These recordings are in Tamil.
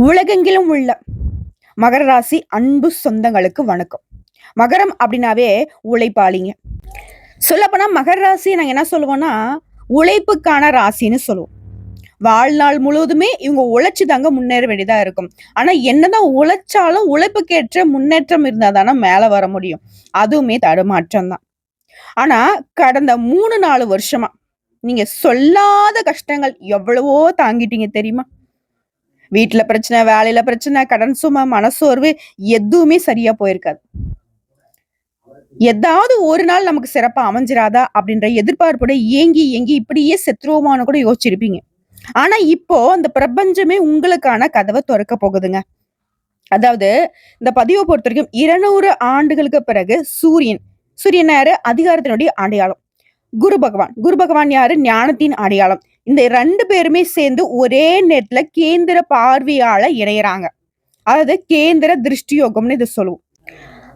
உலகெங்கிலும் உள்ள மகர ராசி அன்பு சொந்தங்களுக்கு வணக்கம். மகரம் அப்படின்னாவே உழைப்பாளிங்க. சொல்லப்போனா மகர ராசி நாங்க என்ன சொல்லுவோம்னா உழைப்புக்கான ராசின்னு சொல்லுவோம். வாழ்நாள் முழுவதுமே இவங்க உழைச்சு தாங்க முன்னேற வேண்டியதா இருக்கும். ஆனா என்னதான் உழைச்சாலும் உழைப்புக்கேற்ற முன்னேற்றம் இருந்தா தானே மேல வர முடியும். அதுவுமே தடுமாற்றம் தான். ஆனா கடந்த 3-4 வருஷமா நீங்க சொல்லாத கஷ்டங்கள் எவ்வளவோ தாங்கிட்டீங்க தெரியுமா? வீட்டுல பிரச்சனை, வேலையில பிரச்சனை, கடன் சுமை, மனசோர்வு எதுவுமே சரியா போயிருக்காது. ஏதாவது ஒரு நாள் நமக்கு சிறப்பா அமைஞ்சிராதா அப்படின்ற எதிர்பார்ப்போட ஏங்கி ஏங்கி இப்படியே செத்துருவோமான்னு கூட யோசிச்சிருப்பீங்க. ஆனா இப்போ அந்த பிரபஞ்சமே உங்களுக்கான கதவை திறக்க போகுதுங்க. அதாவது இந்த பதிவை பொறுத்த வரைக்கும் 200 ஆண்டுகளுக்கு பிறகு சூரியன் யாரு? அதிகாரத்தினுடைய அடையாளம். குரு பகவான் யாரு? ஞானத்தின் அடையாளம். இந்த 2 பேருமே சேர்ந்து ஒரே நேரத்துல கேந்திர பார்வையால இணையறாங்க. அதாவது கேந்திர திருஷ்டி யோகம்னு இதை சொல்லுவோம்.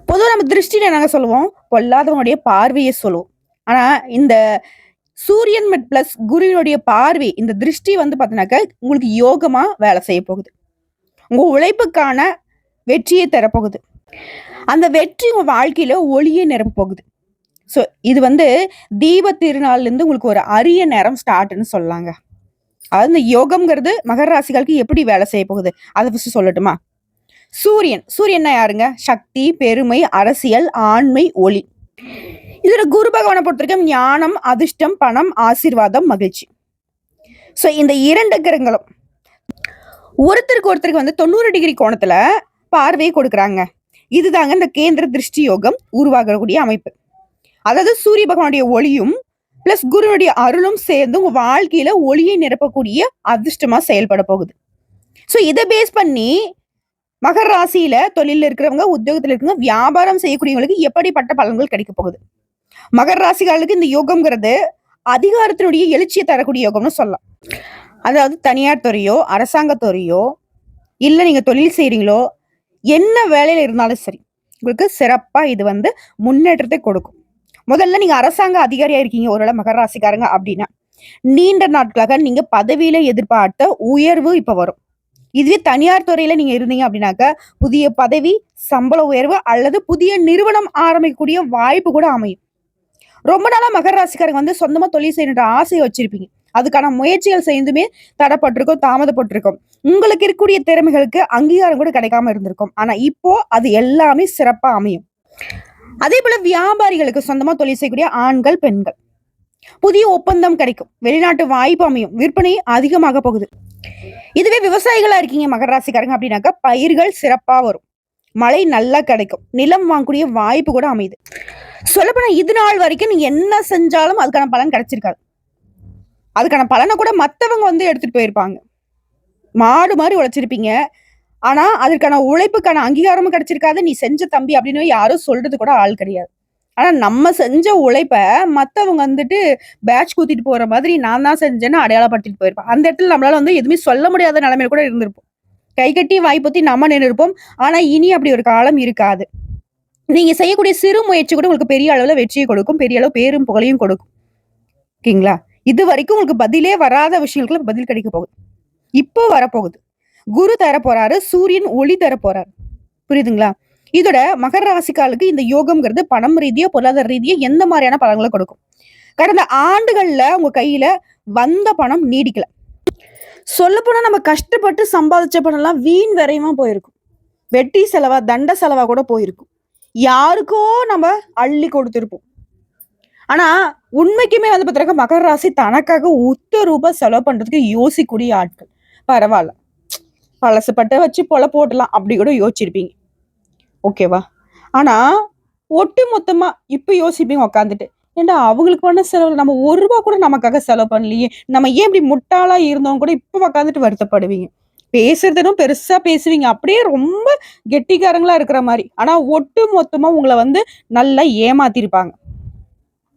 பொதுவா நம்ம திருஷ்டின்னு என்னங்க சொல்லுவோம்? பொல்லாதவனுடைய பார்வையை சொல்லுவோம். ஆனா இந்த சூரியன் பிளஸ் குருவினுடைய பார்வை, இந்த திருஷ்டி வந்து பாத்தீங்கன்னாக்க உங்களுக்கு யோகமா வேலை செய்ய போகுது. உங்க உழைப்புக்கான வெற்றியை தரப்போகுது. அந்த வெற்றி உங்க வாழ்க்கையில ஒளியை நிரப்ப போகுது. ஸோ இது வந்து தீப திருநாள்ல இருந்து உங்களுக்கு ஒரு அரிய நேரம் ஸ்டார்ட்னு சொல்லலாங்க. அதாவது இந்த யோகம்ங்கிறது மகர ராசிகளுக்கு எப்படி வேலை செய்ய போகுது அதை ஃபர்ஸ்ட் சொல்லட்டுமா? சூரியன்னா யாருங்க? சக்தி, பெருமை, அரசியல், ஆண்மை, ஒளி. இதுல குரு பகவானை பொறுத்த வரைக்கும் ஞானம், அதிர்ஷ்டம், பணம், ஆசீர்வாதம், மகிழ்ச்சி. ஸோ இந்த 2 கிரகங்களும் ஒருத்தருக்கு வந்து 90 டிகிரி கோணத்துல பார்வையை கொடுக்குறாங்க. இதுதாங்க இந்த கேந்திர திருஷ்டி யோகம் உருவாகக்கூடிய அமைப்பு. அதாவது சூரிய பகவானுடைய ஒளியும் பிளஸ் குருனுடைய அருளும் சேர்ந்து உங்க வாழ்க்கையில ஒளியை நிரப்பக்கூடிய அதிர்ஷ்டமா செயல்பட போகுது. ஸோ இதை பேஸ் பண்ணி மகர ராசியில தொழில இருக்கிறவங்க, உத்தியோகத்துல இருக்கிறவங்க, வியாபாரம் செய்யக்கூடியவங்களுக்கு எப்படிப்பட்ட பலன்கள் கிடைக்க போகுது? மகர ராசிகளுக்கு இந்த யோகம்ங்கிறது அதிகாரத்தினுடைய எழுச்சியை தரக்கூடிய யோகம்னு சொல்லலாம். அதாவது தனியார் துறையோ, அரசாங்க துறையோ, இல்ல நீங்க தொழில் செய்றீங்களோ, என்ன வேலையில இருந்தாலும் சரி, உங்களுக்கு சிறப்பா இது வந்து முன்னேற்றத்தை கொடுக்கும். முதல்ல நீங்க அரசாங்க அதிகாரியா இருக்கீங்க ஒருவேளை மகர ராசிக்காரங்க அப்படின்னா, நீண்ட நாட்களாக நீங்க பதவியில எதிர்பார்த்த உயர்வு இப்ப வரும். இதுவே தனியார் துறையில நீங்க இருந்தீங்க அப்படின்னாக்க புதிய பதவி, சம்பள உயர்வு அல்லது புதிய நிறுவனம் ஆரம்பிக்கக்கூடிய வாய்ப்பு கூட அமையும். ரொம்ப நாளா மகர ராசிக்காரங்க வந்து சொந்தமா தொழில் செய்யணுன்ற ஆசையை வச்சிருப்பீங்க. அதுக்கான முயற்சிகள் செய்துமே தடைப்பட்டிருக்கும், தாமதப்பட்டிருக்கும். உங்களுக்கு இருக்கக்கூடிய திறமைகளுக்கு அங்கீகாரம் கூட கிடைக்காம இருந்திருக்கும். ஆனா இப்போ அது எல்லாமே சிறப்பா அமையும். அதே போல வியாபாரிகளுக்கு சொந்தமா தொழில் செய்யக்கூடிய ஆண்கள், பெண்கள் புதிய ஒப்பந்தம் கிடைக்கும். வெளிநாட்டு வாய்ப்பு அமையும். விற்பனை அதிகமாக போகுது. இதுவே விவசாயிகளா இருக்கீங்க மகர ராசிக்காரங்க அப்படின்னாக்கா பயிர்கள் சிறப்பா வரும். மழை நல்லா கிடைக்கும். நிலம் வாங்கக்கூடிய வாய்ப்பு கூட அமையுது. சொல்லப்போனா இது நாள் வரைக்கும் நீங்க என்ன செஞ்சாலும் அதுக்கான பலன் கிடைச்சிருக்காது. அதுக்கான பலனை கூட மத்தவங்க வந்து எடுத்துட்டு போயிருப்பாங்க. மாடு மாதிரி உழைச்சிருப்பீங்க. ஆனா அதற்கான உழைப்புக்கான அங்கீகாரமும் கிடைச்சிருக்காது. நீ செஞ்ச தம்பி அப்படின்னு யாரும் சொல்றது கூட ஆள் கிடையாது. ஆனா நம்ம செஞ்ச உழைப்ப மத்தவங்க வந்துட்டு பேட்ச் கூத்திட்டு போற மாதிரி நான் தான் செஞ்சேன்னு அடையாளப்படுத்திட்டு போயிருப்பேன். அந்த இடத்துல நம்மளால வந்து எதுவுமே சொல்ல முடியாத நிலைமையில கூட இருந்திருப்போம். கை கட்டி வாய்ப்பத்தி நம்ம நின்று இருப்போம். ஆனா இனி அப்படி ஒரு காலம் இருக்காது. நீங்க செய்யக்கூடிய சிறு முயற்சி கூட உங்களுக்கு பெரிய அளவுல வெற்றியை கொடுக்கும். பெரிய அளவு பேரும் புகழையும் கொடுக்கும். ஓகேங்களா? இது வரைக்கும் உங்களுக்கு பதிலே வராத விஷயங்களுக்கு பதில் கிடைக்க போகுது. இப்போ வரப்போகுது. குரு தர போறாரு. சூரியன் ஒளி தர போறாரு. புரியுதுங்களா? இதோட மகர ராசிக்காலுக்கு இந்த யோகம்ங்கிறது பணம் ரீதியா, பொருளாதார ரீதியா எந்த மாதிரியான பலன்களை கொடுக்கும்? கடந்த ஆண்டுகள்ல உங்க கையில வந்த பணம் நீடிக்கல. சொல்லப்போனா நம்ம கஷ்டப்பட்டு சம்பாதிச்ச பணம் எல்லாம் வீண் விரைவா போயிருக்கும். வெட்டி செலவா, தண்ட செலவா கூட போயிருக்கும். யாருக்கோ நம்ம அள்ளி கொடுத்திருப்போம். ஆனா உண்மைக்குமே வந்து பாத்தீங்கன்னா மகர ராசி தனக்காக ரூபாய் செலவு பண்றதுக்கு யோசிக்கூடிய ஆட்கள். பரவாயில்ல, பழசுப்பட்ட வச்சு பொல போட்டலாம் அப்படி கூட யோசிச்சிருப்பீங்க. ஓகேவா? ஆனா ஒட்டு மொத்தமா இப்ப யோசிப்பீங்க உட்காந்துட்டு, ஏன்டா அவங்களுக்கு பண்ண செலவு நம்ம ரூபா கூட நமக்காக செலவு பண்ணலையே, நம்ம ஏன் இப்படி முட்டாளா இருந்தோம் கூட இப்ப உட்காந்துட்டு வருத்தப்படுவீங்க. பேசுறதும் பெருசா பேசுவீங்க, அப்படியே ரொம்ப கெட்டிக்காரங்களா இருக்கிற மாதிரி. ஆனா ஒட்டு மொத்தமா உங்களை வந்து நல்லா ஏமாத்திருப்பாங்க.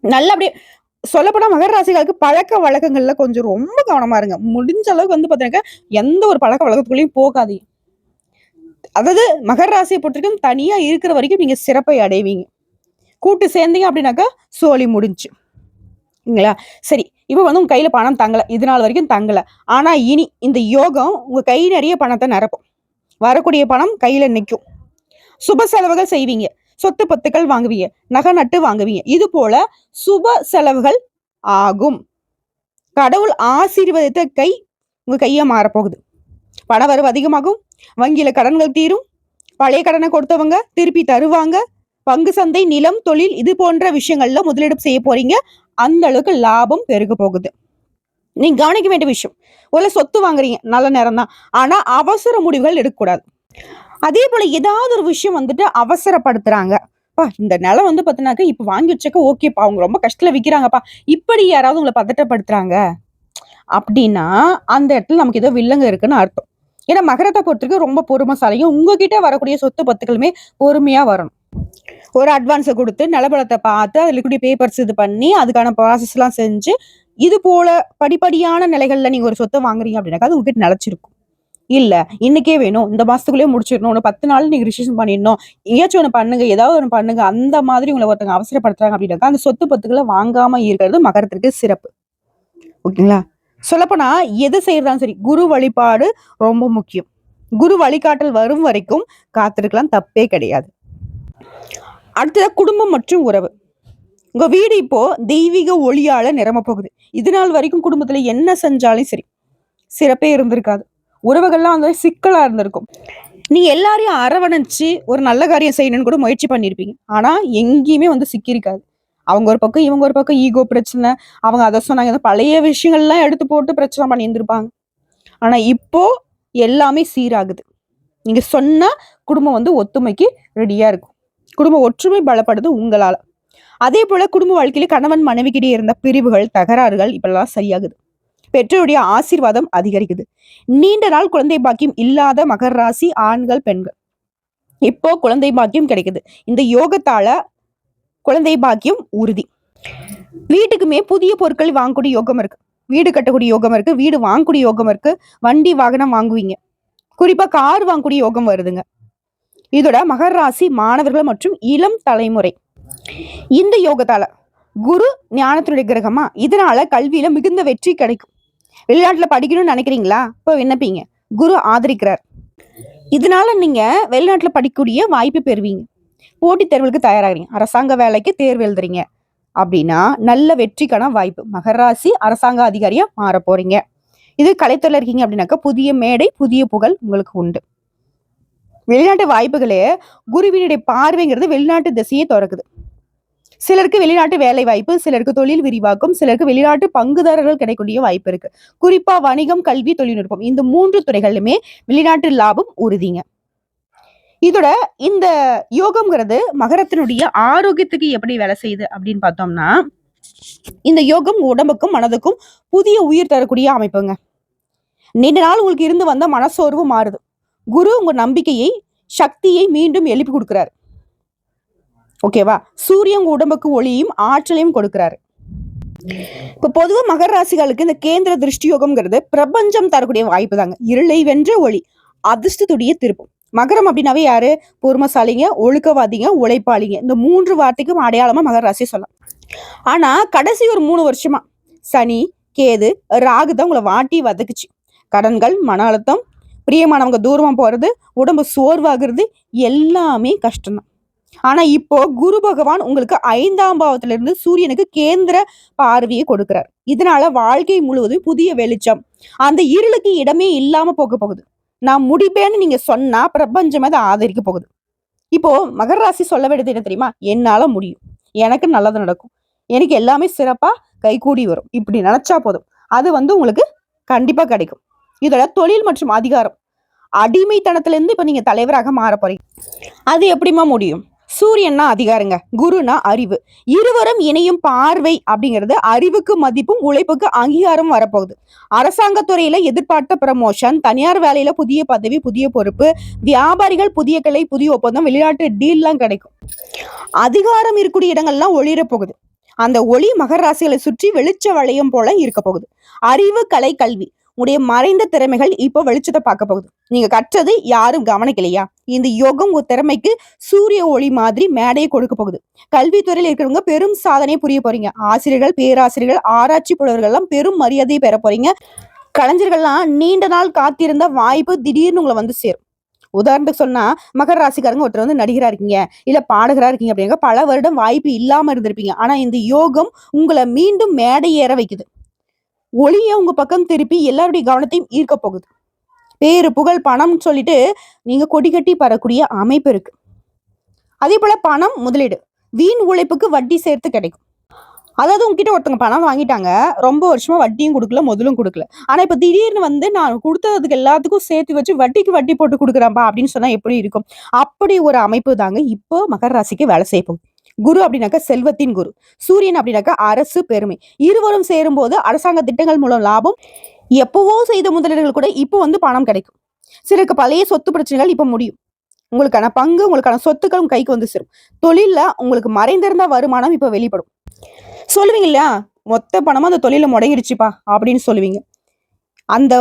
நல்லா அப்படியே சொல்லப்போனா மகர ராசிகளுக்கு பழக்க வழக்கங்கள்ல கொஞ்சம் ரொம்ப கவனமா இருங்க. முடிஞ்ச அளவுக்கு வந்து பாத்தீங்கன்னா எந்த ஒரு பழக்க வழக்கத்துக்குள்ளேயும் போகாதீங்க. அதாவது மகர ராசியை பொறுத்தவரைக்கும் தனியா இருக்கிற வரைக்கும் நீங்க சிறப்பை அடைவீங்க. கூட்டு சேர்ந்தீங்க அப்படின்னாக்கா சோழி முடிஞ்சுங்களா? சரி, இப்ப வந்து உங்க கையில பணம் தங்கல, இது நாள் வரைக்கும் தங்கல. ஆனா இனி இந்த யோகம் உங்க கை நிறைய பணத்தை நிரப்பும். வரக்கூடிய பணம் கையில நிற்கும். சுப செலவுகள் செய்வீங்க, சொத்து பத்துக்கள் வாங்குவீங்க, நகை நட்டு வாங்குவீங்க. இது போல சுப செலவுகள் ஆகும். கடவுள் ஆசீர்வதித்த கை உங்க கைய மாறப்போகுது. பணவரவு அதிகமாகும், வங்கியில கடன்கள் தீரும், பழைய கடனை கொடுத்தவங்க திருப்பி தருவாங்க. பங்கு சந்தை, நிலம், தொழில் இது போன்ற விஷயங்கள்ல முதலீடு செய்ய போறீங்க. அந்த அளவுக்கு லாபம் பெருக போகுது. நீங்க கவனிக்க வேண்டிய விஷயம், ஒரு சொத்து வாங்குறீங்க, நல்ல நேரம் தான். ஆனா அவசர முடிவுகள் எடுக்கக்கூடாது. அதே போல ஏதாவது ஒரு விஷயம் வந்துட்டு அவசரப்படுத்துறாங்க. இந்த நிலம் வந்து பாத்தீங்கன்னாக்க இப்ப வாங்கி வச்சக்க ஓகேப்பா, அவங்க ரொம்ப கஷ்டத்துல விக்கிறாங்கப்பா, இப்படி யாராவது உங்களை பதட்டப்படுத்துறாங்க அப்படின்னா அந்த இடத்துல நமக்கு ஏதோ வில்லங்க இருக்குன்னு அர்த்தம். ஏன்னா மகரத்தை பொறுத்தவரைக்கும் ரொம்ப பொறுமைசாலியும், உங்ககிட்ட வரக்கூடிய சொத்து பத்துக்களுமே பொறுமையா வரணும். ஒரு அட்வான்ஸை கொடுத்து நிலபலத்தை பார்த்து அதுல இருக்கக்கூடிய பேப்பர்ஸ் இது பண்ணி அதுக்கான ப்ராசஸ் எல்லாம் செஞ்சு இது போல படிப்படியான நிலைகள்ல நீங்க ஒரு சொத்தை வாங்குறீங்க அப்படின்னாக்கா அது உங்ககிட்ட நிலைச்சிருக்கும். இல்ல இன்னைக்கே வேணும், இந்த மாசத்துக்குள்ளேயே முடிச்சிடணும், ஒரு 10 நாள் நீங்க ரிஜிஸ்ட்ரேஷன் பண்ணிடணும், எங்கேயாச்சும் ஒண்ணு பண்ணுங்க, ஏதாவது ஒண்ணு பண்ணுங்க, அந்த மாதிரி உங்களை ஒருத்தவங்க அவசரப்படுத்துறாங்க அப்படின்னாக்கா அந்த சொத்து பத்துக்களை வாங்காம இருக்கிறது மகரத்திற்கு சிறப்பு. ஓகேங்களா? சொல்லப்போனா எது செய்யறதாலும் சரி, குரு வழிபாடு ரொம்ப முக்கியம். குரு வழிகாட்டல் வரும் வரைக்கும் காத்திருக்கலாம், தப்பே கிடையாது. அடுத்ததா குடும்பம் மற்றும் உறவு. உங்க வீடு இப்போ தெய்வீக ஒளியால நிரம்ப போகுது. இது நாள் வரைக்கும் குடும்பத்துல என்ன செஞ்சாலும் சரி சிறப்பே இருந்திருக்காது. உறவுகள்லாம் அந்த சிக்கலா இருந்திருக்கும். நீங்க எல்லாரையும் அரவணைச்சு ஒரு நல்ல காரியம் செய்யணும்னு கூட முயற்சி பண்ணிருப்பீங்க. ஆனா எங்கேயுமே வந்து சிக்கியிருக்காது. அவங்க ஒரு பக்கம், இவங்க ஒரு பக்கம், ஈகோ பிரச்சனை, அவங்க அதை சொன்னாங்க, பழைய விஷயங்கள்லாம் எடுத்து போட்டு பிரச்சனை பண்ணி இருந்திருப்பாங்க. ஆனா இப்போ எல்லாமே சீராகுது. நீங்க சொன்னா குடும்பம் வந்து ஒத்துமைக்கு ரெடியா இருக்கும். குடும்ப ஒற்றுமை பலப்படுது உங்களால. அதே போல குடும்ப வாழ்க்கையில கணவன் மனைவிக்கிட்டே இருந்த பிரிவுகள், தகராறுகள் இப்பெல்லாம் சரியாகுது. பெற்றோருடைய ஆசீர்வாதம் அதிகரிக்குது. நீண்ட நாள் குழந்தை பாக்கியம் இல்லாத மகர ராசி ஆண்கள், பெண்கள் இப்போ குழந்தை பாக்கியம் கிடைக்குது. இந்த யோகத்தால குழந்தை பாக்கியம் உறுதி. வீட்டுக்குமே புதிய பொருட்கள் வாங்கக்கூடிய யோகம் இருக்கு. வீடு கட்டக்கூடிய யோகம் இருக்கு, வீடு வாங்கக்கூடிய யோகம் இருக்கு, வண்டி வாகனம் வாங்குவீங்க. குறிப்பா கார் வாங்கக்கூடிய யோகம் வருதுங்க. இதோட மகர ராசி மாணவர்கள் மற்றும் இளம் தலைமுறை இந்த யோகத்தால குரு ஞானத்தினுடைய கிரகமா, இதனால கல்வியில மிகுந்த வெற்றி கிடைக்கும். வெளிநாட்டுல படிக்கணும்னு நினைக்கிறீங்களா? இப்போ விண்ணப்பிங்க, குரு ஆதரிக்கிறார். இதனால நீங்க வெளிநாட்டுல படிக்கக்கூடிய வாய்ப்பு பெறுவீங்க. போட்டித் தேர்வுகளுக்கு தயாராகிறீங்க, அரசாங்க வேலைக்கு தேர்வு எழுதுறீங்க அப்படின்னா நல்ல வெற்றிக்கான வாய்ப்பு. மகர ராசி அரசாங்க அதிகாரியா மாற போறீங்க. இது கலைத்துறையில இருக்கீங்க அப்படின்னாக்கா புதிய மேடை, புதிய புகழ் உங்களுக்கு உண்டு. வெளிநாட்டு வாய்ப்புகளே குருவினுடைய பார்வைங்கிறது வெளிநாட்டு திசையை திறக்குது. சிலருக்கு வெளிநாட்டு வேலை வாய்ப்பு, சிலருக்கு தொழில் விரிவாக்கம், சிலருக்கு வெளிநாட்டு பங்குதாரர்கள் கிடைக்கக்கூடிய வாய்ப்பு இருக்கு. குறிப்பா வணிகம், கல்வி, தொழில்நுட்பம் இந்த 3 துறைகளிலுமே வெளிநாட்டு லாபம் உறுதிங்க. இதோட இந்த யோகம்ங்கிறது மகரத்தினுடைய ஆரோக்கியத்துக்கு எப்படி வேலை செய்யுது அப்படின்னு பார்த்தோம்னா, இந்த யோகம் உடம்புக்கும் மனதுக்கும் புதிய உயிர் தரக்கூடிய அமைப்புங்க. நீண்ட நாள் உங்களுக்கு இருந்து வந்த மனசோர்வு மாறுது. குரு உங்க நம்பிக்கையை, சக்தியை மீண்டும் எழுப்பி கொடுக்கிறாரு. ஓகேவா? சூரியன் உங்க உடம்புக்கு ஒளியும் ஆற்றலையும் கொடுக்கிறாரு. இப்ப பொதுவா மகர ராசிகளுக்கு இந்த கேந்திர திருஷ்டி யோகம்ங்கிறது பிரபஞ்சம் தரக்கூடிய வாய்ப்பு தாங்க. இருளை வென்ற ஒளி, அதிர்ஷ்டத்துடைய திருப்பம். மகரம் அப்படின்னாவே யாரு? பொறுமைசாலிங்க, ஒழுக்கவாதிங்க, உழைப்பாளிங்க. இந்த 3 வார்த்தைக்கும் அடையாளமா மகர ராசியை சொல்லலாம். ஆனா கடைசி ஒரு 3 வருஷமா சனி, கேது, ராகு தான் உங்களை வாட்டி வதக்குச்சு. கடன்கள், மன அழுத்தம், பிரியமானவங்க தூரமா போறது, உடம்பு சோர்வாகிறது எல்லாமே கஷ்டம்தான். ஆனா இப்போ குரு பகவான் உங்களுக்கு 5ஆம் பாவத்துல இருந்து சூரியனுக்கு கேந்திர பார்வையை கொடுக்கிறார். இதனால வாழ்க்கை முழுவதும் புதிய வெளிச்சம், அந்த இருளுக்கு இடமே இல்லாம போக போகுது. நான் முடிப்பேன்னு நீங்க சொன்னா பிரபஞ்சம் அதை ஆதரிக்க போகுது. இப்போ மகர ராசி சொல்ல வேண்டியது என்ன தெரியுமா? என்னால முடியும், எனக்கு நல்லது நடக்கும், எனக்கு எல்லாமே சிறப்பா கைகூடி வரும், இப்படி நினைச்சா போதும். அது வந்து உங்களுக்கு கண்டிப்பா கிடைக்கும். இதோட தொழில் மற்றும் அதிகாரம், அடிமைத்தனத்துல இருந்து இப்ப நீங்க தலைவராக மாற போறீங்க. அது எப்படிமா முடியும்? சூரியன்னா அதிகாரங்க, குருனா அறிவு. இருவரும் இணையும் பார்வை அப்படிங்கிறது அறிவுக்கு மதிப்பும் உழைப்புக்கு அங்கீகாரம் வரப்போகுது. அரசாங்க துறையில எதிர்பார்த்த ப்ரமோஷன், தனியார் வேலையில புதிய பதவி, புதிய பொறுப்பு, வியாபாரிகள் புதிய கிளை, புதிய ஒப்பந்தம், வெளிநாட்டு டீல்லாம் கிடைக்கும். அதிகாரம் இருக்கக்கூடிய இடங்கள்லாம் ஒளிர போகுது. அந்த ஒளி மகர ராசிகளை சுற்றி வெளிச்ச வளையம் போல இருக்க போகுது. அறிவு, கலை, கல்வி உடைய மறைந்த திறமைகள் இப்போ வெளிச்சத்தை பார்க்க போகுது. நீங்க கற்றது யாரும் கவனிக்கலையா? இந்த யோகம் உங்க திறமைக்கு சூரிய ஒளி மாதிரி மேடையை கொடுக்க போகுது. கல்வித்துறையில் இருக்கிறவங்க பெரும் சாதனையை புரிய போறீங்க. ஆசிரியர்கள், பேராசிரியர்கள், ஆராய்ச்சி புலவர்கள் எல்லாம் பெரும் மரியாதையை பெற போறீங்க. கலைஞர்கள்லாம் நீண்ட நாள் காத்திருந்த வாய்ப்பு திடீர்னு உங்களை வந்து சேரும். உதாரணத்துக்கு சொன்னா மகர ராசிக்காரங்க ஒருத்தர் வந்து நடிகரா இருக்கீங்க, இல்ல பாடகரா இருக்கீங்க அப்படிங்க, பல வருடம் வாய்ப்பு இல்லாம இருந்திருப்பீங்க. ஆனா இந்த யோகம் உங்களை மீண்டும் மேடை ஏற வைக்குது. ஒளிய உங்க பக்கம் திருப்பி எல்லாருடைய கவனத்தையும் ஈர்க்க போகுது. பேரு புகழ் பணம்னு சொல்லிட்டு நீங்க கொடி கட்டி பறக்கூடிய அமைப்பு இருக்கு. அதே போல பணம் முதலீடு, வீண் உழைப்புக்கு வட்டி சேர்த்து கிடைக்கும். அதாவது உங்ககிட்ட ஒருத்தவங்க பணம் வாங்கிட்டாங்க, ரொம்ப வருஷமா வட்டியும் கொடுக்கல, முதலும் கொடுக்கல. ஆனா இப்ப திடீர்னு வந்து நான் கொடுத்ததுக்கு எல்லாத்துக்கும் சேர்த்து வச்சு வட்டிக்கு வட்டி போட்டு கொடுக்குறேன்ப்பா அப்படின்னு சொன்னா எப்படி இருக்கும்? அப்படி ஒரு அமைப்பு தாங்க இப்போ மகர ராசிக்கு வேலை செய்ய போகுது. குரு அப்படின்னாக்கா செல்வத்தின் குரு, சூரியன் அப்படின்னாக்கா அரசு பெருமை. இருவரும் சேரும்போது அரசாங்க திட்டங்கள் மூலம் லாபம், எப்பவோ செய்த முதலீடுகள் கூட இப்போ வந்து பணம் கிடைக்கும். சிலருக்கு பழைய சொத்து பிரச்சனைகள் இப்ப முடியும். உங்களுக்கான பங்கு, உங்களுக்கான சொத்துக்கள் உங்க கைக்கு வந்து சேரும். தொழில்ல உங்களுக்கு மறைந்திருந்த வருமானம் இப்ப வெளிப்படும். சொல்லுவீங்க இல்லையா, மொத்த பணமா அந்த தொழில முடங்கிடுச்சுப்பா அப்படின்னு சொல்லுவீங்க. அந்த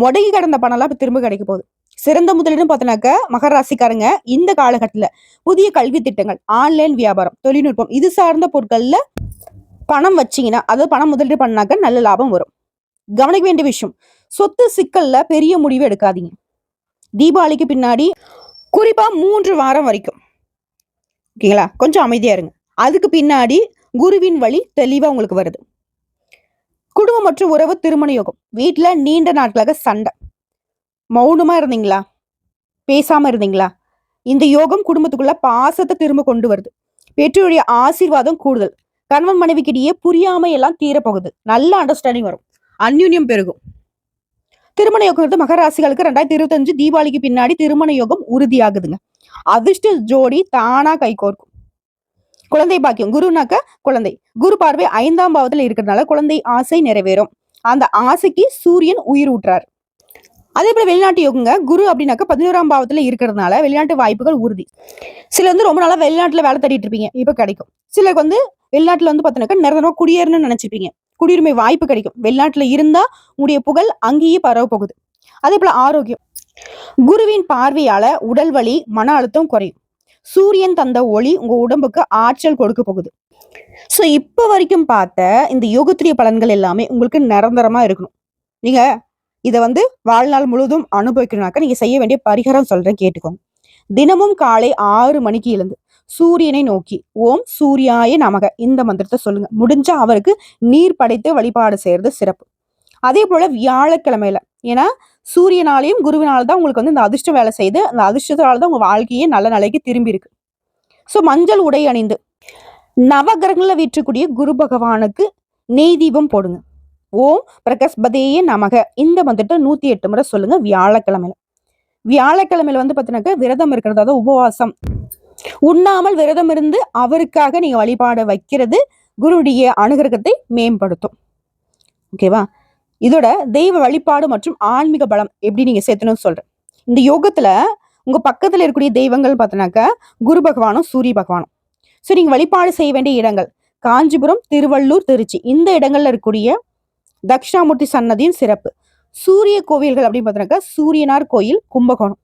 முடங்கி கிடந்த பணம் எல்லாம் இப்ப திரும்ப கிடைக்க போகுது. சிறந்த முதலீடுன்னு பார்த்தோன்னாக்க மகர ராசிக்காரங்க இந்த காலகட்டத்துல புதிய கல்வி திட்டங்கள், ஆன்லைன் வியாபாரம், தொழில்நுட்பம் இது சார்ந்த பொருட்கள்ல பணம் வச்சீங்கன்னா, அதாவது பணம் முதலீடு பண்ணாக்க நல்ல லாபம் வரும். கவனிக்க வேண்டிய விஷயம், சொத்து சிக்கல்ல பெரிய முடிவு எடுக்காதீங்க. தீபாவளிக்கு பின்னாடி குறிப்பா 3 வாரம் வரைக்கும் ஓகேங்களா, கொஞ்சம் அமைதியா இருங்க. அதுக்கு பின்னாடி குருவின் வழி தெளிவா உங்களுக்கு வருது. குடும்பம் மற்றும் உறவு திருமண யோகம். வீட்டுல நீண்ட நாட்களாக சண்டை, மௌனமா இருந்தீங்களா, பேசாம இருந்தீங்களா, இந்த யோகம் குடும்பத்துக்குள்ள பாசத்தை திரும்ப கொண்டு வருது. பெற்றோருடைய ஆசீர்வாதம் கூடுதல். கணவன் மனைவிக்கிடையே புரியாமை எல்லாம் தீரப்போகுது. நல்ல அண்டர்ஸ்டாண்டிங் வரும், அந்யுன்யம் பெருகும். திருமண யோகம் மகர ராசிகளுக்கு 2025 தீபாவளிக்கு பின்னாடி திருமண யோகம் உறுதியாகுதுங்க. அதிர்ஷ்ட ஜோடி தானா கைகோர்க்கும். குழந்தை பாக்கியம், குருனாக்க குழந்தை, குரு பார்வை 5ஆம் பாவத்துல இருக்கிறதுனால குழந்தை ஆசை நிறைவேறும். அந்த ஆசைக்கு சூரியன் உயிர் ஊட்டுறாரு. அதே போல வெளிநாட்டு யோகங்க, குரு அப்படின்னாக்க 11ஆம் பாவத்துல இருக்கிறதுனால வெளிநாட்டு வாய்ப்புகள் உறுதி. சில வந்து ரொம்ப நாளா வெளிநாட்டுல வேலை தேடிட்டு இருப்பீங்க, இப்ப கிடைக்கும். சிலருக்கு வந்து வெளிநாட்டுல வந்து பாத்தீங்கன்னாக்கா நிரந்தரமா குடியேறணும்னு நினைச்சிருப்பீங்க, குடியுரிமை வாய்ப்பு கிடைக்கும். வெளிநாட்டுல இருந்தா உங்களுடைய புகழ் அங்கேயே பரவ போகுது. அதே போல ஆரோக்கியம், குருவின் பார்வையால உடல் வலி, மன அழுத்தம் குறையும். சூரியன் தந்த ஒளி உங்க உடம்புக்கு ஆற்றல் கொடுக்க போகுது. சோ இப்ப வரைக்கும் பார்த்த இந்த யோகத்திரிய பலன்கள் எல்லாமே உங்களுக்கு நிரந்தரமா இருக்கணும். நீங்க இதை வந்து வாழ்நாள் முழுவதும் அனுபவிக்கணும்னாக்க நீங்க செய்ய வேண்டிய பரிகாரம் சொல்றேன், கேட்டுக்கோங்க. தினமும் காலை 6 மணிக்கு எழுந்து சூரியனை நோக்கி ஓம் சூர்யாய நமக இந்த மந்திரத்தை சொல்லுங்க. முடிஞ்சா அவருக்கு நீர் படைத்து வழிபாடு செய்யறது சிறப்பு. அதே போல வியாழக்கிழமையில, ஏன்னா சூரியனாலையும் குருவினால தான் உங்களுக்கு வந்து இந்த அதிர்ஷ்டம் வேலை செய்து, அந்த அதிர்ஷ்டத்தால தான் உங்க வாழ்க்கையே நல்ல நிலைக்கு திரும்பி இருக்கு. சோ மஞ்சள் உடை அணிந்து நவகிரகங்கள வீற்றக்கூடிய குரு பகவானுக்கு நெய் தீபம் போடுங்க. ஓம் பிரகஸ்பதேய நமக இந்த மந்திரத்தை 108 முறை சொல்லுங்க வியாழக்கிழமையில. வியாழக்கிழமையில வந்து பாத்தீங்கன்னாக்க விரதம் இருக்கிறது, அதாவது உபவாசம், உண்ணாமல் விரதம் இருந்து அவருக்காக நீங்க வழிபாடு வைக்கிறது குருடைய அனுகிரகத்தை மேம்படுத்தும். ஓகேவா? இதோட தெய்வ வழிபாடு மற்றும் ஆன்மீக பலம் எப்படி நீங்க சேர்த்தணும்னு சொல்றேன். இந்த யோகத்துல உங்க பக்கத்துல இருக்கக்கூடிய தெய்வங்கள் பார்த்தோன்னாக்க குரு பகவானும் சூரிய பகவானும். சோ நீங்க வழிபாடு செய்ய வேண்டிய இடங்கள் காஞ்சிபுரம், திருவள்ளூர், திருச்சி இந்த இடங்கள்ல இருக்கக்கூடிய தட்சிணாமூர்த்தி சன்னதியும் சிறப்பு. சூரிய கோவில்கள் அப்படின்னு பார்த்தோன்னாக்கா சூரியனார் கோயில், கும்பகோணம்.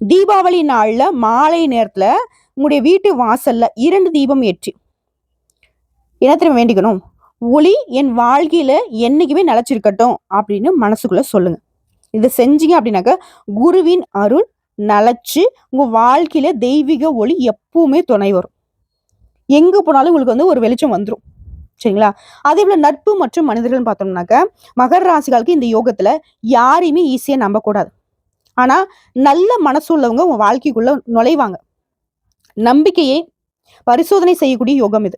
தீபாவளி நாள்ல மாலை நேரத்துல உங்களுடைய வீட்டு வாசல்ல 2 தீபம் ஏற்றி என்ன தெரியுமா வேண்டிக்கணும், ஒளி என் வாழ்க்கையில என்னைக்குமே நிலைச்சிருக்கட்டும் அப்படின்னு மனசுக்குள்ள சொல்லுங்க. இதை செஞ்சீங்க அப்படின்னாக்க குருவின் அருள் நிலைச்சு உங்க வாழ்க்கையில தெய்வீக ஒளி எப்பவுமே துணை வரும். எங்க போனாலும் உங்களுக்கு வந்து ஒரு வெளிச்சம் வந்துடும். சரிங்களா? அதே போல நட்பு மற்றும் மனிதர்கள் பார்த்தோம்னாக்க மகர ராசிகளுக்கு இந்த யோகத்துல யாரையுமே ஈஸியா நம்பக்கூடாது. ஆனா நல்ல மனசு உள்ளவங்க உங்க வாழ்க்கைக்குள்ள நுழைவாங்க. நம்பிக்கையை பரிசோதனை செய்யக்கூடிய யோகம் இது.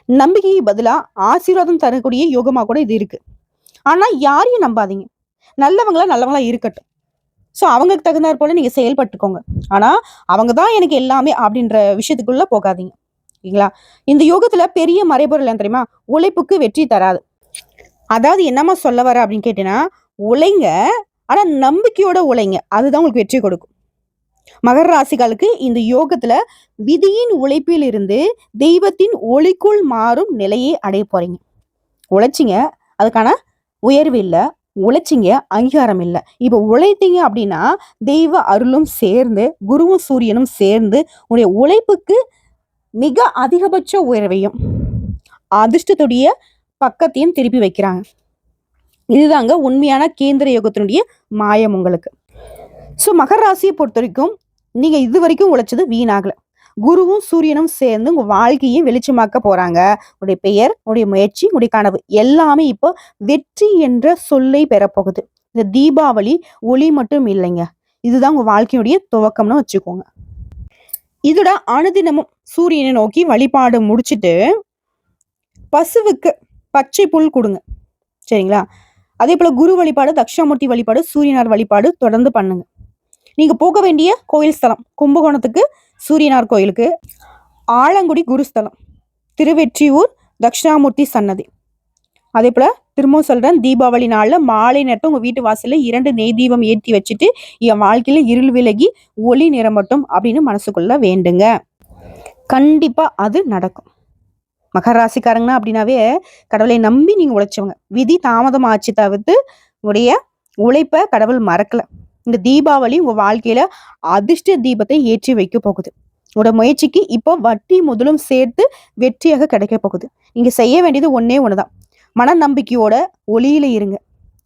நம்பிக்கைக்கு பதிலா ஆசீர்வாதம் தரக்கூடிய யோகமா கூட இது இருக்கு. ஆனா யாரையும் நம்பாதீங்க, நல்லவங்களா இருக்கட்டும். சோ அவங்களுக்கு தகுந்தாற் போல நீங்க செயல்பட்டுக்கோங்க. ஆனா அவங்கதான் எனக்கு எல்லாமே அப்படின்ற விஷயத்துக்குள்ள போகாதீங்க. ஓகேங்களா? இந்த யோகத்துல பெரிய மறைபொருள் என்ன தெரியுமா, உழைப்புக்கு வெற்றி தராது. அதாவது என்னமா சொல்ல வர அப்படின்னு கேட்டீங்கன்னா, உழைங்க, ஆனா நம்பிக்கையோட உழைங்க, அதுதான் உங்களுக்கு வெற்றி கொடுக்கும். மகர ராசிகளுக்கு இந்த யோகத்துல விதியின் உழைப்பில் இருந்து தெய்வத்தின் ஒளிக்குள் மாறும் நிலையை அடைய போறீங்க. உழைச்சிங்க, அதுக்கான உயர்வு இல்லை, உழைச்சிங்க, அங்கீகாரம் இல்லை. இப்ப உழைத்தீங்க அப்படின்னா தெய்வ அருளும் சேர்ந்து குருவும் சூரியனும் சேர்ந்து உங்களுடைய உழைப்புக்கு மிக அதிகபட்ச உயர்வையும் அதிர்ஷ்டத்துடைய பக்கத்தையும் திருப்பி வைக்கிறாங்க. இதுதாங்க உண்மையான கேந்திர யோகத்தினுடைய மாயம் உங்களுக்கு. ஸோ மகர ராசியை பொறுத்த வரைக்கும் நீங்க இது வரைக்கும் உழைச்சது வீணாகல. குருவும் சூரியனும் சேர்ந்து உங்க வாழ்க்கையை வெளிச்சமாக்க போறாங்க. உடைய பெயர், உடைய முயற்சி, உடைய கனவு எல்லாமே இப்போ வெற்றி என்ற சொல்லை பெறப்போகுது. இந்த தீபாவளி ஒளி மட்டும் இல்லைங்க, இதுதான் உங்க வாழ்க்கையுடைய துவக்கம்னு வச்சுக்கோங்க. இதோட அனுதினமும் சூரியனை நோக்கி வழிபாடு முடிச்சுட்டு பசுவுக்கு பச்சை புல் கொடுங்க, சரிங்களா? அதே போல குரு வழிபாடு, தட்சிணாமூர்த்தி வழிபாடு, சூரியனார் வழிபாடு தொடர்ந்து பண்ணுங்க. நீங்க போக வேண்டிய கோயில் ஸ்தலம் கும்பகோணத்துக்கு சூரியனார் கோயிலுக்கு, ஆலங்குடி குருஸ்தலம், திருவெற்றியூர் தட்சிணாமூர்த்தி சன்னதி. அதே போல திரும்பவும் சொல்றேன், தீபாவளி நாள்ல மாலை நேரத்தை உங்க வீட்டு வாசல்ல 2 நெய் தீபம் ஏற்றி வச்சுட்டு என் வாழ்க்கையில இருள் விலகி ஒளி நிறமட்டும் அப்படின்னு மனசுக்குள்ள வேண்டுங்க. கண்டிப்பா அது நடக்கும். மகர ராசிக்காரங்கன்னா அப்படின்னாவே கடவுளை நம்பி நீங்க உழைச்சவங்க. விதி தாமதமாச்சு தவிர்த்து உடைய உழைப்ப கடவுள் மறக்கல. இந்த தீபாவளி உங்க வாழ்க்கையில அதிர்ஷ்ட தீபத்தை ஏற்றி வைக்க போகுது. உங்களோட முயற்சிக்கு இப்போ வட்டி முதலும் சேர்த்து வெற்றியாக கிடைக்க போகுது. நீங்க செய்ய வேண்டியது ஒன்னே ஒண்ணுதான், மன நம்பிக்கையோட ஒளியில இருங்க.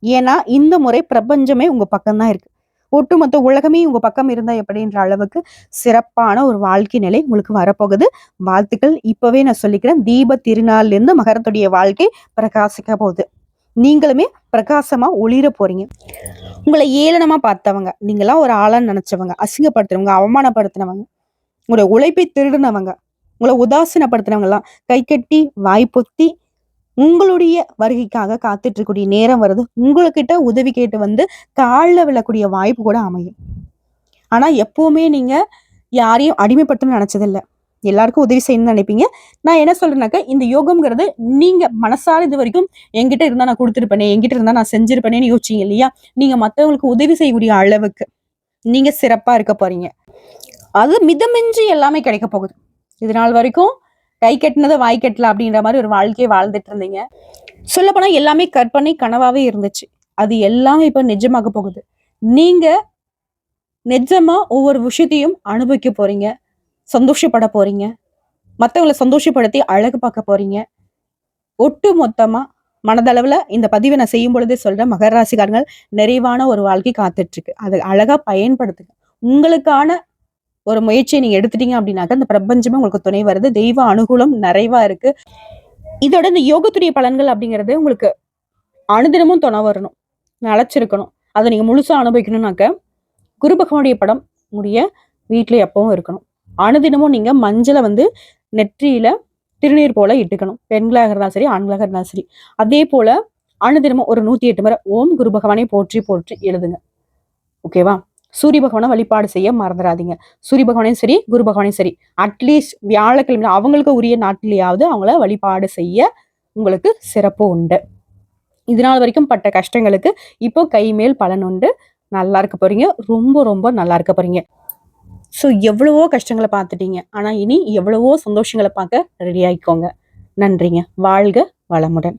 ஏன்னா இந்த முறை பிரபஞ்சமே உங்க பக்கம்தான் இருக்கு. ஒட்டுமொத்த உலகமே உங்க பக்கம் இருந்தா எப்படின்ற அளவுக்கு சிறப்பான ஒரு வாழ்க்கை நிலை உங்களுக்கு வரப்போகுது. வாழ்த்துக்கள். இப்பவே நான் சொல்லிக்கிறேன், தீப திருநாள்ல இருந்து மகரத்துடைய வாழ்க்கை பிரகாசிக்க போகுது. நீங்களுமே பிரகாசமா ஒளிர போறீங்க. உங்களை ஏளனமா பார்த்தவங்க, நீங்களாம் ஒரு ஆளான்னு நினைச்சவங்க, அசிங்கப்படுத்துறவங்க, அவமானப்படுத்தினவங்க, உங்களோட உழைப்பை திருடினவங்க, உங்களை உதாசீனப்படுத்தினவங்க எல்லாம் கை கட்டி வாய்ப்பொத்தி உங்களுடைய வருகைக்காக காத்துட்டு இருக்கக்கூடிய நேரம் வருது. உங்ககிட்ட உதவி கேட்டு வந்து காலில் விழக்கூடிய வாய்ப்பு கூட அமையும். ஆனா எப்பவுமே நீங்க யாரையும் அடிமைப்படுத்தணும்னு நினைச்சதில்லை, எல்லாருக்கும் உதவி செய்யணும்னு நினைப்பீங்க. நான் என்ன சொல்றேன்னாக்க, இந்த யோகம்ங்கிறது நீங்க மனசார இது வரைக்கும் என்கிட்ட இருந்தா நான் கொடுத்துருப்பேனே, என்கிட்ட இருந்தா நான் செஞ்சிருப்பேனேன்னு யோசிச்சீங்க இல்லையா? நீங்க மற்றவங்களுக்கு உதவி செய்யக்கூடிய அளவுக்கு நீங்க சிறப்பா இருக்க போறீங்க. அது மிதமின்றி எல்லாமே கிடைக்க போகுது. இது நாள் வரைக்கும் கை கட்டினதை வாய் கட்டல அப்படின்ற மாதிரி ஒரு வாழ்க்கையை வாழ்ந்துட்டு இருந்தீங்க. சொல்லப்போனா எல்லாமே கற்பனை கனவாவே இருந்துச்சு, அது எல்லாமே இப்ப நிஜமாக போகுது. நீங்க நிஜமா ஒவ்வொரு விஷயத்தையும் அனுபவிக்க போறீங்க, சந்தோஷப்பட போறீங்க, மற்றவங்களை சந்தோஷப்படுத்தி அழகு பார்க்க போறீங்க. ஒட்டு மொத்தமா மனதளவுல இந்த பதிவை நான் செய்யும் பொழுதே சொல்றேன், மகர ராசிக்காரங்கள் நிறைவான ஒரு வாழ்க்கை காத்துட்டு இருக்கு. அதை அழகா பயன்படுத்துங்க. உங்களுக்கான ஒரு முயற்சியை நீங்க எடுத்துட்டீங்க அப்படின்னாக்க அந்த பிரபஞ்சமே உங்களுக்கு துணை வருது. தெய்வ அனுகூலம் நிறைவா இருக்கு. இதோட இந்த யோகத்துடைய பலன்கள் அப்படிங்கிறது உங்களுக்கு அனுதினமும் துணை வரணும், நிலைச்சிருக்கணும். அதை நீங்க முழுசா அனுபவிக்கணும்னாக்க குரு பகவானுடைய படம் உடைய வீட்டுல எப்பவும் இருக்கணும். அனுதினமும் நீங்க மஞ்சளை நெற்றியில திருநீர் போல இட்டுக்கணும். பெண்களாக இருந்தாலும் சரி, ஆண்களாக இருந்தாலும் சரி. அதே போல அனுதினமும் ஒரு 108 முறை ஓம் குரு பகவானை போற்றி போற்றி எழுதுங்க. ஓகேவா? சூரிய பகவானை வழிபாடு செய்ய மறந்துடாதீங்க. சூரிய பகவானையும் சரி, குரு பகவானையும் சரி, அட்லீஸ்ட் வியாழக்கிழமை அவங்களுக்கு உரிய நாட்டிலேயாவது அவங்கள வழிபாடு செய்ய உங்களுக்கு சிறப்பு உண்டு. இதனால் வரைக்கும் பட்ட கஷ்டங்களுக்கு இப்போ கைமேல் பலன் உண்டு. நல்லா இருக்க போறீங்க, ரொம்ப ரொம்ப நல்லா இருக்க போறீங்க. ஸோ எவ்வளவோ கஷ்டங்களை பார்த்துட்டீங்க, ஆனா இனி எவ்வளவோ சந்தோஷங்களை பார்க்க ரெடி ஆயிக்கோங்க. நன்றிங்க. வாழ்க வளமுடன்.